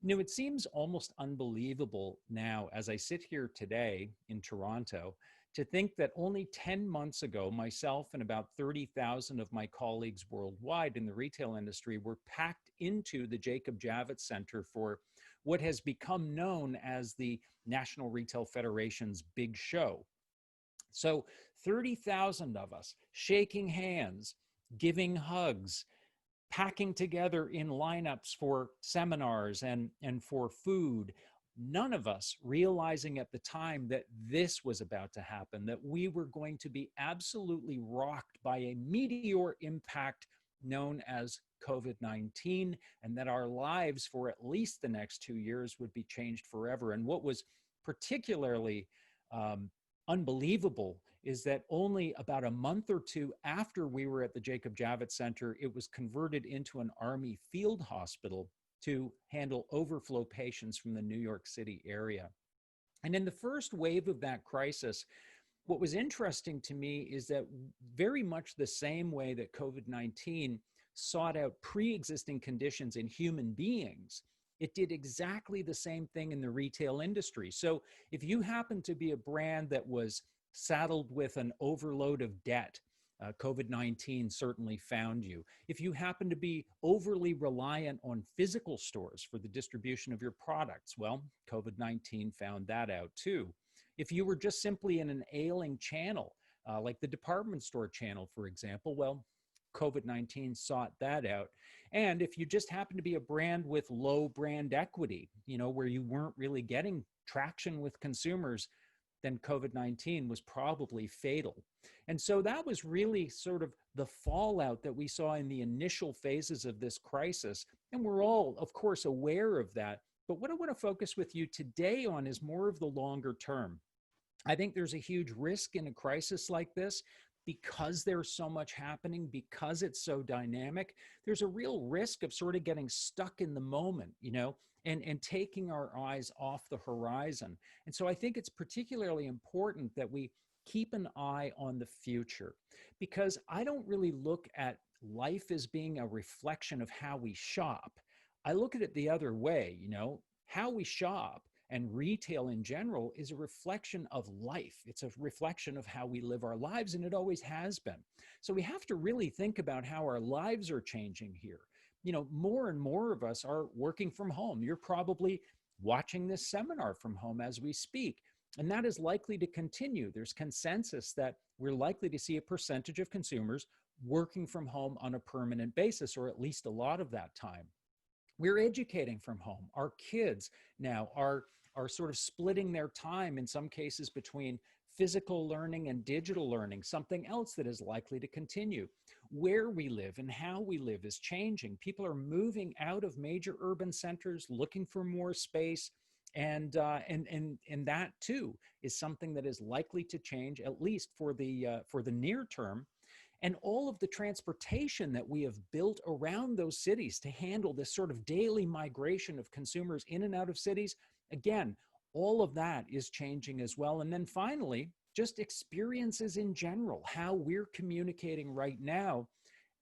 It seems almost unbelievable now as I sit here today in Toronto to think that only 10 months ago, myself and about 30,000 of my colleagues worldwide in the retail industry were packed into the Jacob Javits Center for what has become known as the National Retail Federation's big show. So 30,000 of us shaking hands, giving hugs, packing together in lineups for seminars and for food, none of us realizing at the time that this was about to happen, that we were going to be absolutely rocked by a meteor impact known as COVID-19, and that our lives for at least the next 2 years would be changed forever. And what was particularly um, unbelievable is that only about a month or two after we were at the Jacob Javits Center, it was converted into an Army field hospital to handle overflow patients from the New York City area. And in the first wave of that crisis, what was interesting to me is that very much the same way that COVID-19 sought out pre-existing conditions in human beings, it did exactly the same thing in the retail industry. So if you happen to be a brand that was saddled with an overload of debt, COVID-19 certainly found you. If you happen to be overly reliant on physical stores for the distribution of your products, well, COVID-19 found that out too. If you were just simply in an ailing channel, like the department store channel, for example, well, COVID-19 sought that out. And if you just happen to be a brand with low brand equity, where you weren't really getting traction with consumers, then COVID-19 was probably fatal. And so that was really sort of the fallout that we saw in the initial phases of this crisis. And we're all, of course, aware of that. But what I want to focus with you today on is more of the longer term. I think there's a huge risk in a crisis like this because there's so much happening, because it's so dynamic. There's a real risk of sort of getting stuck in the moment, and taking our eyes off the horizon. And so I think it's particularly important that we keep an eye on the future, because I don't really look at life as being a reflection of how we shop. I look at it the other way, how we shop and retail in general is a reflection of life. It's a reflection of how we live our lives, and it always has been. So we have to really think about how our lives are changing here. More and more of us are working from home. You're probably watching this seminar from home as we speak, and that is likely to continue. There's consensus that we're likely to see a percentage of consumers working from home on a permanent basis, or at least a lot of that time. We're educating from home. Our kids now are sort of splitting their time in some cases between physical learning and digital learning, something else that is likely to continue. Where we live and how we live is changing. People are moving out of major urban centers, looking for more space, and that too is something that is likely to change, at least for the near term. And all of the transportation that we have built around those cities to handle this sort of daily migration of consumers in and out of cities, again, all of that is changing as well. And then finally, just experiences in general, how we're communicating right now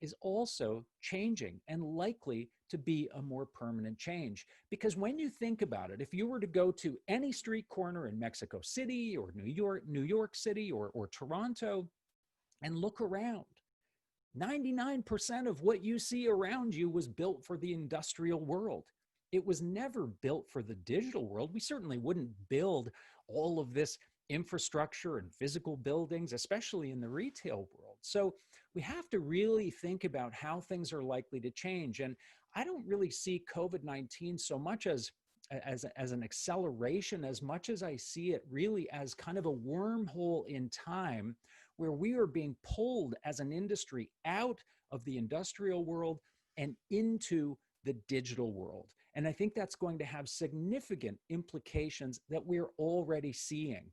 is also changing and likely to be a more permanent change. Because when you think about it, if you were to go to any street corner in Mexico City or New York City or Toronto, and look around, 99% of what you see around you was built for the industrial world. It was never built for the digital world. We certainly wouldn't build all of this infrastructure and physical buildings, especially in the retail world. So we have to really think about how things are likely to change. And I don't really see COVID-19 so much as an acceleration, as much as I see it really as kind of a wormhole in time, where we are being pulled as an industry out of the industrial world and into the digital world. And I think that's going to have significant implications that we're already seeing.